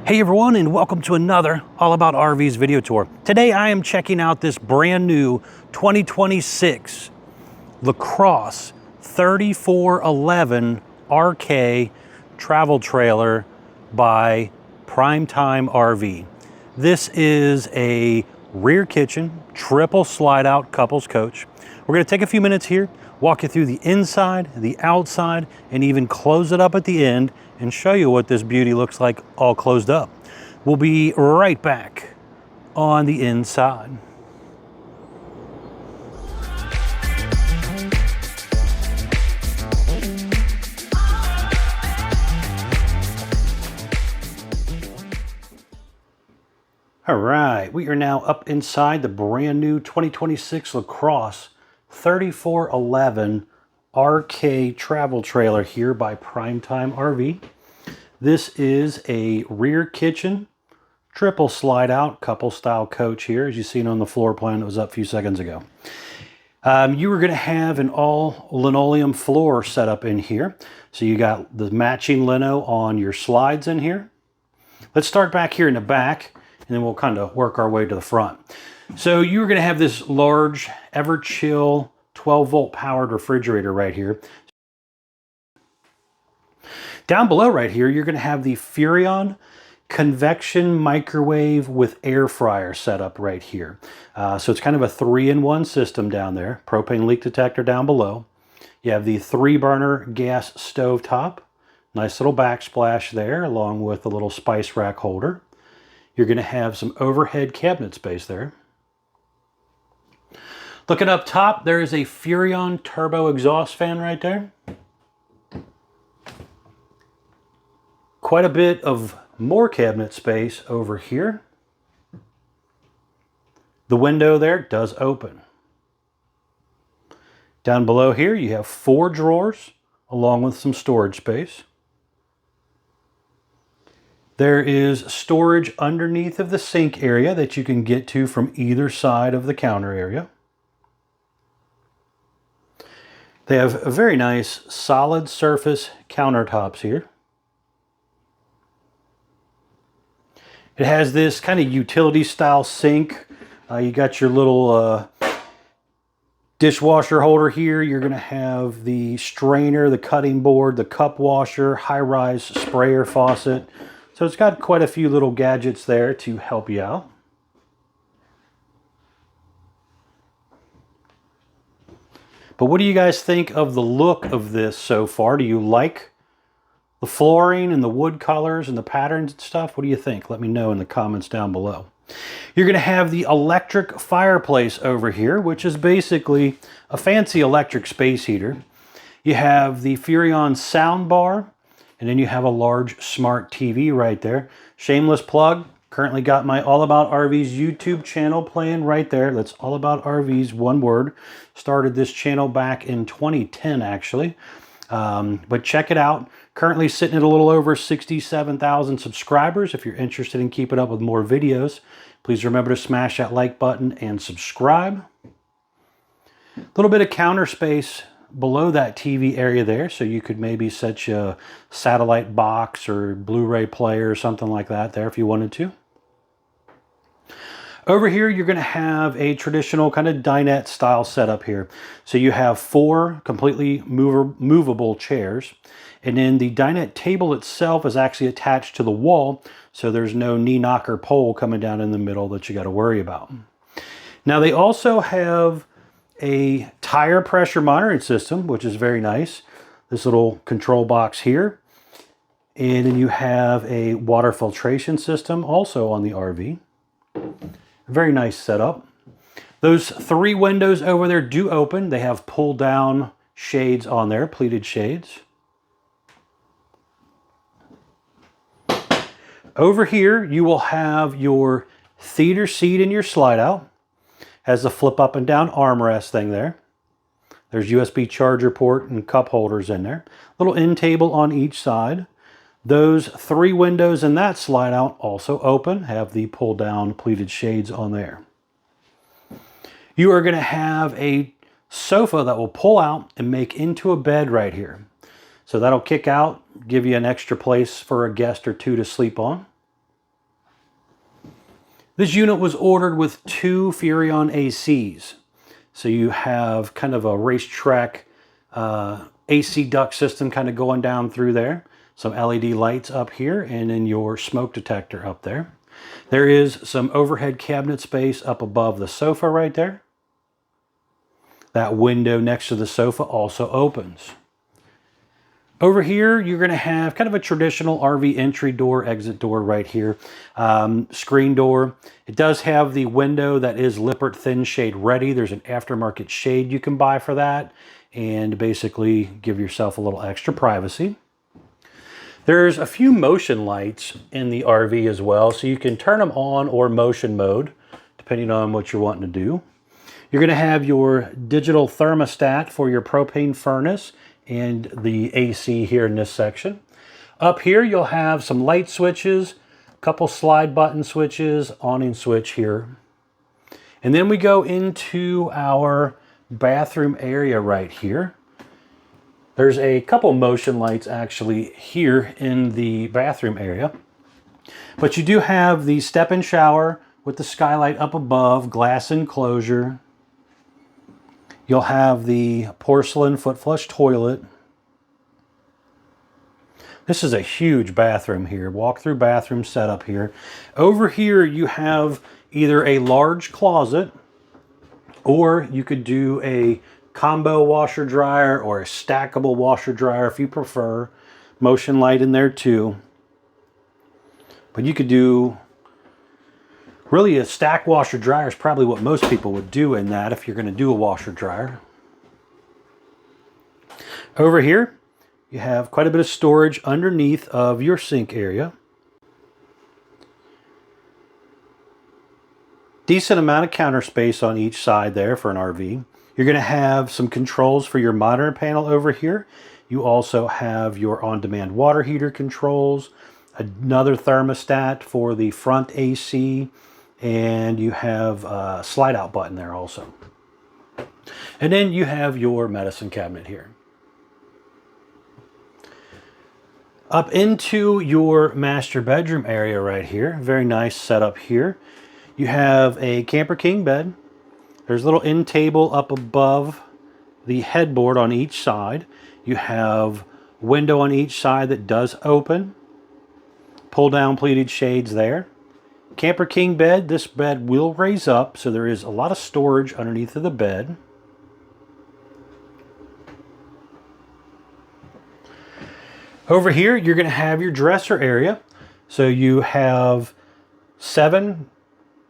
Hey everyone, and welcome to another All About RVs video tour. Today I am checking out this brand new 2026 LaCrosse 3411RK travel trailer by Primetime RV. This is a rear kitchen, triple slide out couples coach. We're gonna take a few minutes here, walk you through the inside, the outside, and even close it up at the end and show you what this beauty looks like all closed up. We'll be right back on the inside. All right, we are now up inside the brand new 2026 LaCrosse 3411RK travel trailer here by Primetime RV. This is a rear kitchen, triple slide out couple style coach here, as you've seen on the floor plan that was up a few seconds ago. You were going to have an all linoleum floor set up in here. So you got the matching lino on your slides in here. Let's start back here in the back, and then we'll kind of work our way to the front. So you were going to have this large Everchill 12 volt powered refrigerator right here. Down below right here, you're going to have the Furrion convection microwave with air fryer set up right here. So it's kind of a 3-in-1 system down there. Propane leak detector down below. You have the 3-burner gas stove top. Nice little backsplash there, along with a little spice rack holder. You're going to have some overhead cabinet space there. Looking up top, there is a Furrion turbo exhaust fan right there. Quite a bit of more cabinet space over here. The window there does open. Down below here, you have 4 drawers along with some storage space. There is storage underneath of the sink area that you can get to from either side of the counter area. They have a very nice solid surface countertops here. It has this kind of utility style sink. You got your little dishwasher holder here. You're going to have the strainer, the cutting board, the cup washer, high-rise sprayer faucet. So it's got quite a few little gadgets there to help you out. But what do you guys think of the look of this so far? Do you like the flooring and the wood colors and the patterns and stuff? What do you think? Let me know in the comments down below. You're going to have the electric fireplace over here, which is basically a fancy electric space heater. You have the Furrion soundbar, and then you have a large smart TV right there. Shameless plug. Currently got my All About RVs YouTube channel playing right there. That's All About RVs, one word. Started this channel back in 2010, actually. But check it out. Currently sitting at a little over 67,000 subscribers. If you're interested in keeping up with more videos, please remember to smash that like button and subscribe. A little bit of counter space below that TV area there, so you could maybe set a satellite box or Blu-ray player or something like that there if you wanted to. Over here, you're going to have a traditional kind of dinette style setup here. So you have 4 completely movable chairs, and then the dinette table itself is actually attached to the wall, so there's no knee knocker pole coming down in the middle that you got to worry about. Now they also have a tire pressure monitoring system, which is very nice. This little control box here. And then you have a water filtration system also on the RV. Very nice setup. Those 3 windows over there do open. They have pull down shades on there, pleated shades. Over here, you will have your theater seat and your slide out. Has a flip up and down armrest thing there. There's USB charger port and cup holders in there. Little end table on each side. Those 3 windows in that slide out also open, have the pull down pleated shades on there. You are going to have a sofa that will pull out and make into a bed right here. So that'll kick out, give you an extra place for a guest or 2 to sleep on. This unit was ordered with 2 Furrion ACs. So you have kind of a racetrack AC duct system kind of going down through there. Some LED lights up here, and then your smoke detector up there. There is some overhead cabinet space up above the sofa right there. That window next to the sofa also opens. Over here, you're going to have kind of a traditional RV entry door, exit door right here. Screen door. It does have the window that is Lippert thin shade ready. There's an aftermarket shade you can buy for that and basically give yourself a little extra privacy. There's a few motion lights in the RV as well, so you can turn them on or motion mode, depending on what you're wanting to do. You're going to have your digital thermostat for your propane furnace and the AC here in this section. Up here you'll have some light switches, a couple slide button switches, awning switch here. And then we go into our bathroom area right here. There's a couple motion lights actually here in the bathroom area. But you do have the step-in shower with the skylight up above, glass enclosure. You'll have the porcelain foot flush toilet. This is a huge bathroom here. Walk-through bathroom setup here. Over here you have either a large closet, or you could do a combo washer dryer or a stackable washer dryer if you prefer. Motion light in there too. But you could do really a stack washer dryer is probably what most people would do in that if you're going to do a washer dryer. Over here you have quite a bit of storage underneath of your sink area. Decent amount of counter space on each side there for an RV. You're going to have some controls for your monitor panel over here. You also have your on-demand water heater controls, another thermostat for the front AC, and you have a slide out button there also. And then you have your medicine cabinet here. Up into your master bedroom area right here. Very nice setup here. You have a Camper King bed. There's a little end table up above the headboard on each side. You have a window on each side that does open. Pull down pleated shades there. Camper King bed. This bed will raise up, so there is a lot of storage underneath of the bed. Over here, you're going to have your dresser area. So you have 7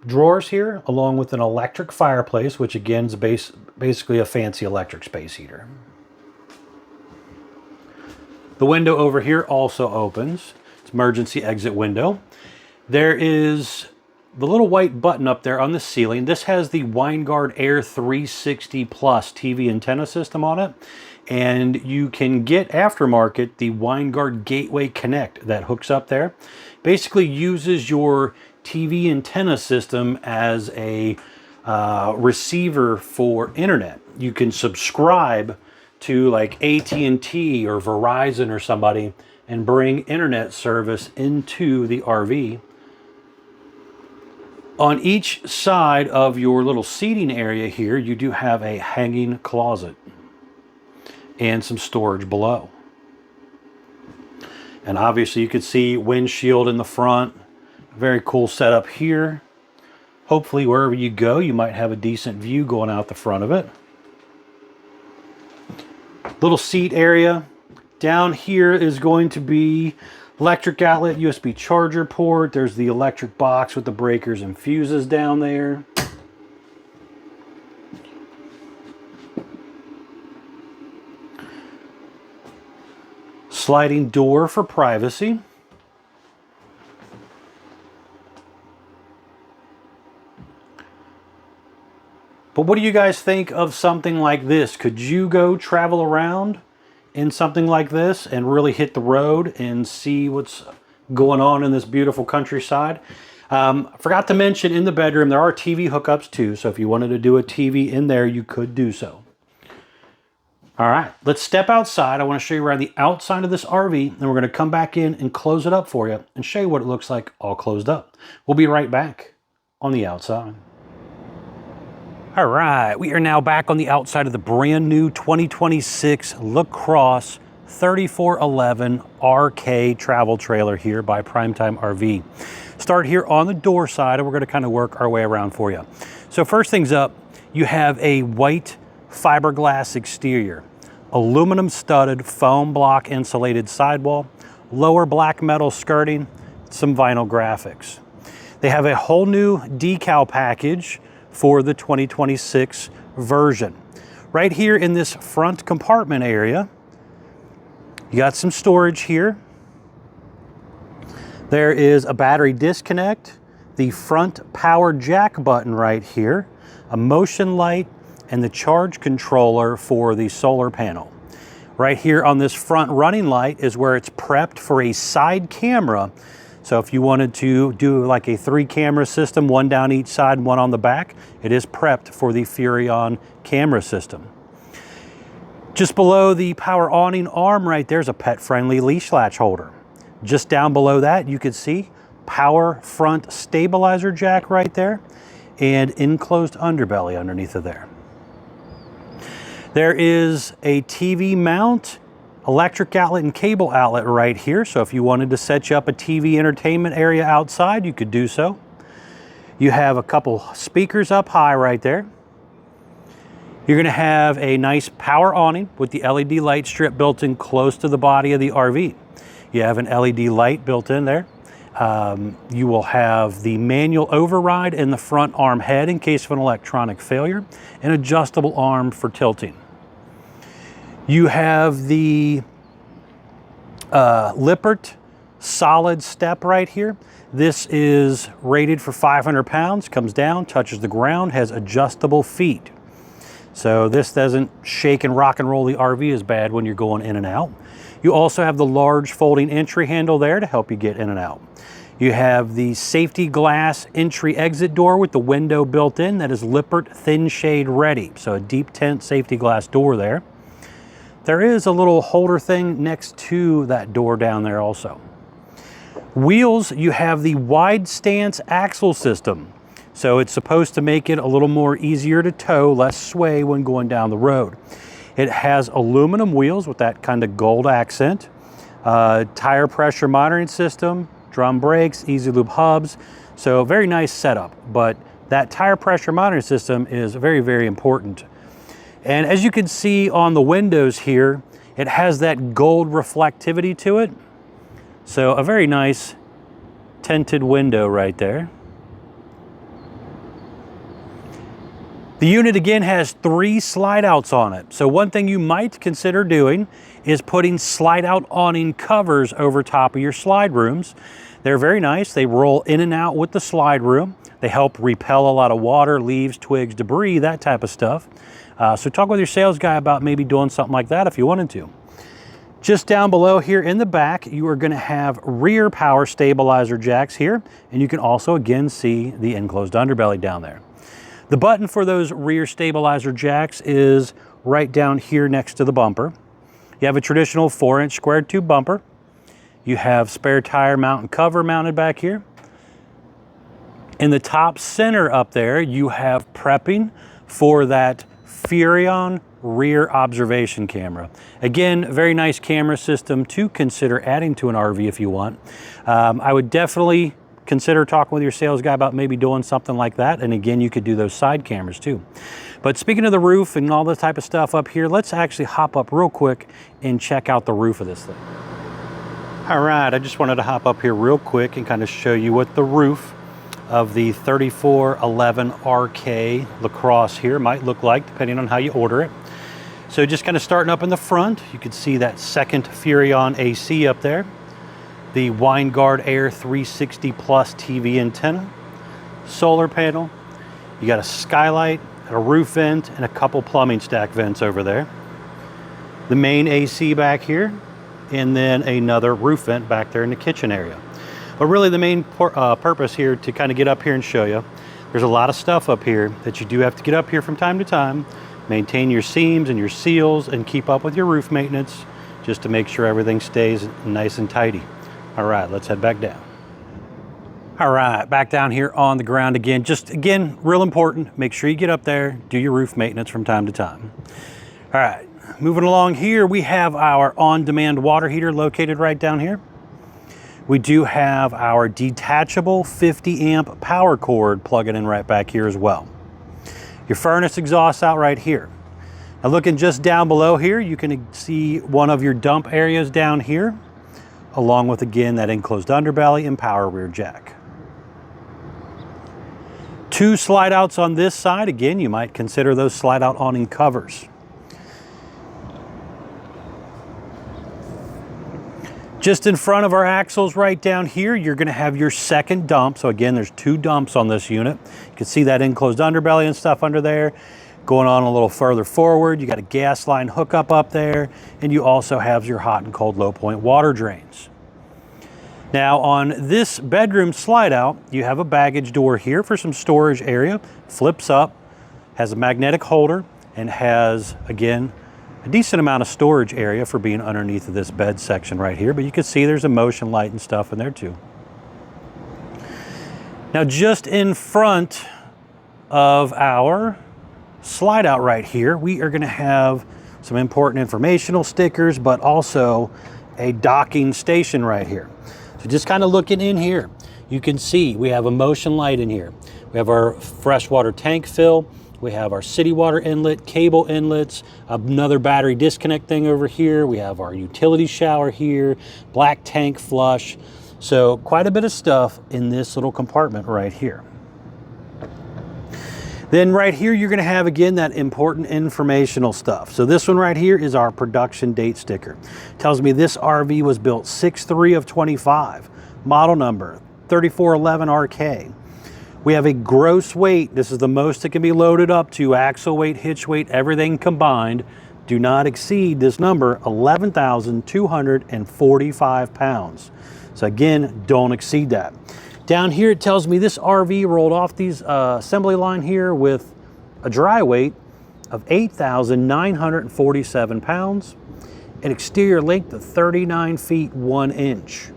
drawers here, along with an electric fireplace, which again is basically a fancy electric space heater. The window over here also opens. It's emergency exit window. There is the little white button up there on the ceiling. This has the Winegard Air 360 Plus TV antenna system on it. And you can get aftermarket the Winegard Gateway Connect that hooks up there. Basically uses your TV antenna system as a receiver for internet. You can subscribe to like AT&T or Verizon or somebody and bring internet service into the RV. On each side of your little seating area here, you do have a hanging closet and some storage below. And obviously you can see windshield in the front. Very cool setup here. Hopefully wherever you go, you might have a decent view going out the front of it. Little seat area. Down here is going to be electric outlet, USB charger port. There's the electric box with the breakers and fuses down there. Sliding door for privacy. But what do you guys think of something like this? Could you go travel around in something like this and really hit the road and see what's going on in this beautiful countryside? I forgot to mention in the bedroom there are TV hookups too, so if you wanted to do a TV in there, you could do so. All right, let's step outside. I want to show you around the outside of this RV, and we're going to come back in and close it up for you and show you what it looks like all closed up. We'll be right back. on the outside. All right, we are now back on the outside of the brand new 2026 LaCrosse 3411RK travel trailer here by Primetime RV. Start here on the door side, and we're going to kind of work our way around for you. So first things up, you have a white fiberglass exterior, aluminum studded foam block insulated sidewall, lower black metal skirting, some vinyl graphics. They have a whole new decal package for the 2026 version. Right here in this front compartment area, you got some storage here. There is a battery disconnect, the front power jack button right here, a motion light, and the charge controller for the solar panel. Right here on this front running light is where it's prepped for a side camera. So if you wanted to do like a 3-camera system, one down each side, one on the back, it is prepped for the Furrion camera system. Just below the power awning arm right there is a pet-friendly leash latch holder. Just down below that, you could see power front stabilizer jack right there and enclosed underbelly underneath of there. There is a TV mount, electric outlet and cable outlet right here. So if you wanted to set you up a TV entertainment area outside, you could do so. You have a couple speakers up high right there. You're going to have a nice power awning with the LED light strip built in close to the body of the RV. You have an LED light built in there. You will have the manual override in the front arm head in case of an electronic failure, and adjustable arm for tilting. You have the Lippert solid step right here. This is rated for 500 pounds, comes down, touches the ground, has adjustable feet. So this doesn't shake and rock and roll the RV as bad when you're going in and out. You also have the large folding entry handle there to help you get in and out. You have the safety glass entry exit door with the window built in that is Lippert thin shade ready. So a deep tint safety glass door there. There is a little holder thing next to that door down there also. Wheels, you have the wide stance axle system. So it's supposed to make it a little more easier to tow, less sway when going down the road. It has aluminum wheels with that kind of gold accent, tire pressure monitoring system, drum brakes, easy lube hubs. So very nice setup, but that tire pressure monitoring system is very, very important. And as you can see on the windows here, it has that gold reflectivity to it. So a very nice tinted window right there. The unit again has 3 slide outs on it. So one thing you might consider doing is putting slide out awning covers over top of your slide rooms. They're very nice. They roll in and out with the slide room. They help repel a lot of water, leaves, twigs, debris, that type of stuff. So talk with your sales guy about maybe doing something like that if you wanted to. Just down below here in the back, you are going to have rear power stabilizer jacks here, and you can also again see the enclosed underbelly down there. The button for those rear stabilizer jacks is right down here next to the bumper. You have a traditional 4-inch square tube bumper. You have spare tire mount and cover mounted back here. In the top center up there, you have prepping for that Furrion rear observation camera. Again, very nice camera system to consider adding to an RV if you want. I would definitely consider talking with your sales guy about maybe doing something like that. And again, you could do those side cameras too. But speaking of the roof and all this type of stuff up here, let's actually hop up real quick and check out the roof of this thing. All right, I just wanted to hop up here real quick and kind of show you what the roof of the 3411RK LaCrosse here might look like, depending on how you order it. So just kind of starting up in the front, you can see that second Furrion AC up there, the Windshield Air 360 Plus TV antenna, solar panel. You got a skylight, a roof vent, and a couple plumbing stack vents over there. The main AC back here, and then another roof vent back there in the kitchen area. But really the main purpose here to kind of get up here and show you, there's a lot of stuff up here that you do have to get up here from time to time, maintain your seams and your seals, and keep up with your roof maintenance just to make sure everything stays nice and tidy. All right, let's head back down. All right, back down here on the ground again. Just again, real important, make sure you get up there, do your roof maintenance from time to time. All right, moving along here, we have our on-demand water heater located right down here. We do have our detachable 50 amp power cord plugging in right back here as well. Your furnace exhaust out right here. Now looking just down below here, you can see one of your dump areas down here, along with again that enclosed underbelly and power rear jack. Two slide outs on this side. Again, you might consider those slide out awning covers. Just in front of our axles right down here, you're going to have your second dump. So again, there's two dumps on this unit. You can see that enclosed underbelly and stuff under there. Going on a little further forward, you got a gas line hookup up there, and you also have your hot and cold low point water drains. Now on this bedroom slide out, you have a baggage door here for some storage area. Flips up, has a magnetic holder, and has, again, a decent amount of storage area for being underneath of this bed section right here. But you can see there's a motion light and stuff in there too. Now just in front of our slide out right here, we are going to have some important informational stickers, but also a docking station right here. So just kind of looking in here, you can see we have a motion light in here. We have our freshwater tank fill. We have our city water inlet, cable inlets, another battery disconnect thing over here. We have our utility shower here, black tank flush. So quite a bit of stuff in this little compartment right here. Then right here, you're going to have, again, that important informational stuff. So this one right here is our production date sticker. Tells me this RV was built 6/3 of 25, model number 3411RK. We have a gross weight. This is the most it can be loaded up to, axle weight, hitch weight, everything combined. Do not exceed this number, 11,245 pounds. So again, don't exceed that. Down here, it tells me this RV rolled off these assembly line here with a dry weight of 8,947 pounds, an exterior length of 39 feet 1 inch.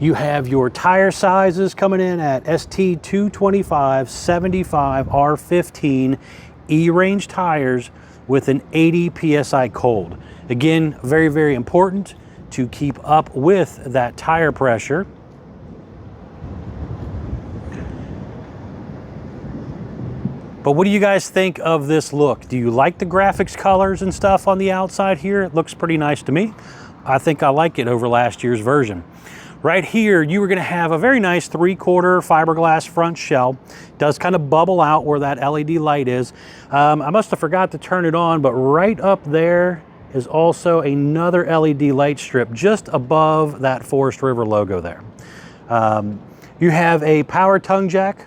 You have your tire sizes coming in at ST 225 75 R15 E-range tires with an 80 PSI cold. Again, very, very important to keep up with that tire pressure. But what do you guys think of this look? Do you like the graphics colors and stuff on the outside here? It looks pretty nice to me. I think I like it over last year's version. Right here, you are going to have a very nice 3/4 fiberglass front shell. It does kind of bubble out where that LED light is. I must have forgot to turn it on, but right up there is also another LED light strip just above that Forestriver logo there. You have a power tongue jack,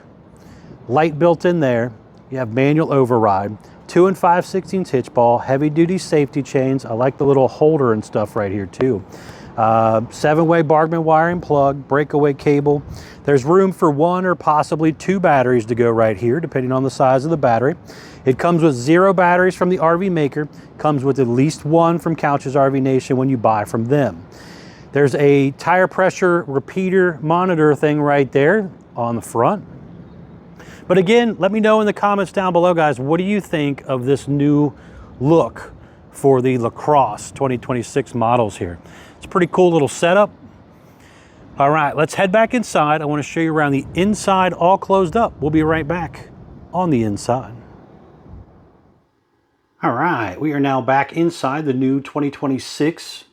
light built in there. You have manual override, 2 5/16 hitch ball, heavy duty safety chains. I like the little holder and stuff right here too. 7-way Bargman wiring plug, breakaway cable. There's room for 1 or possibly 2 batteries to go right here, depending on the size of the battery. It comes with 0 batteries from the RV maker, comes with at least 1 from Couch's RV Nation when you buy from them. There's a tire pressure repeater monitor thing right there on the front. But again, let me know in the comments down below, guys, what do you think of this new look for the LaCrosse 2026 models here? It's a pretty cool little setup. All right, let's head back inside. I want to show you around the inside all closed up. We'll be right back on the inside. All right, we are now back inside the new 2026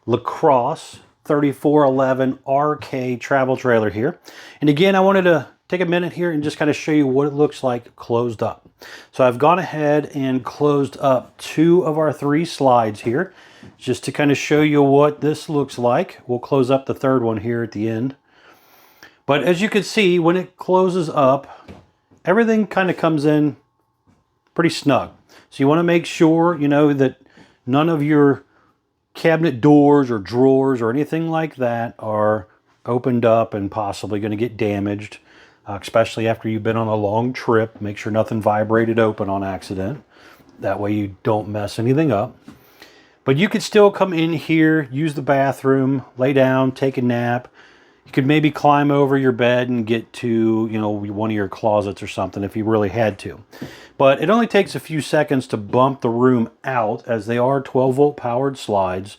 LaCrosse 3411RK travel trailer here. And again, I wanted to take a minute here and just kind of show you what it looks like closed up. So I've gone ahead and closed up 2 of our 3 slides here, just to kind of show you what this looks like. We'll close up the 3rd one here at the end. But as you can see, when it closes up, everything kind of comes in pretty snug. So you want to make sure, you know, that none of your cabinet doors or drawers or anything like that are opened up and possibly going to get damaged. Especially after you've been on a long trip. Make sure nothing vibrated open on accident. That way you don't mess anything up. But you could still come in here, use the bathroom, lay down, take a nap, You could maybe climb over your bed and get to, you know, one of your closets or something if you really had to. But it only takes a few seconds to bump the room out, as they are 12-volt powered slides.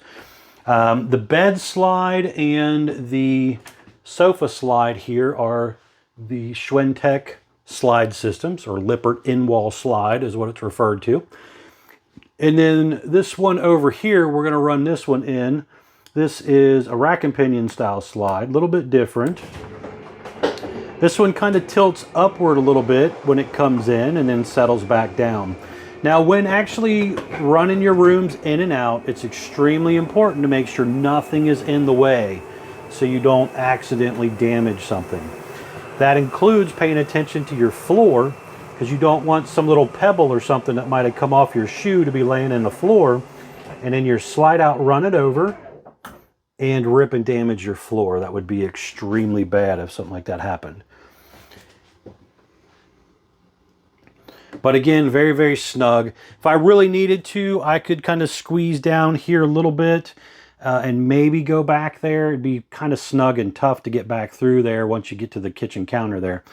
The bed slide and the sofa slide here are the Schwentech slide systems, or Lippert in-wall slide is what it's referred to. And then this one over here, we're going to run this one in. This is a rack and pinion style slide, a little bit different. This one kind of tilts upward a little bit when it comes in and then settles back down. Now, when actually running your rooms in and out, it's extremely important to make sure nothing is in the way so you don't accidentally damage something. That includes paying attention to your floor, because you don't want some little pebble or something that might have come off your shoe to be laying in the floor, and then your slide out, run it over, and rip and damage your floor. That would be extremely bad if something like that happened. But again, very, very snug. If I really needed to, I could kind of squeeze down here a little bit and maybe go back there. It'd be kind of snug and tough to get back through there once you get to the kitchen counter there.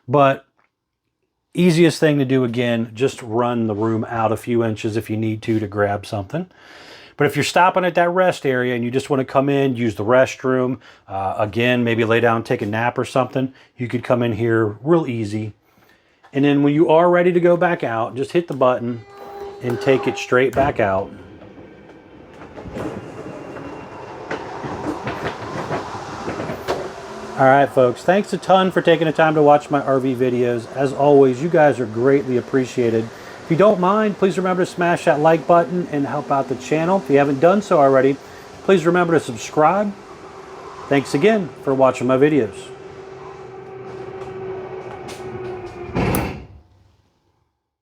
But easiest thing to do, again, just run the room out a few inches if you need to grab something. But if you're stopping at that rest area and you just want to come in, use the restroom, again, maybe lay down, take a nap or something, you could come in here real easy. And then when you are ready to go back out, just hit the button and take it straight back out. All right, folks, thanks a ton for taking the time to watch my RV videos. As always, you guys are greatly appreciated. If you don't mind, please remember to smash that like button and help out the channel. If you haven't done so already, please remember to subscribe. Thanks again for watching my videos.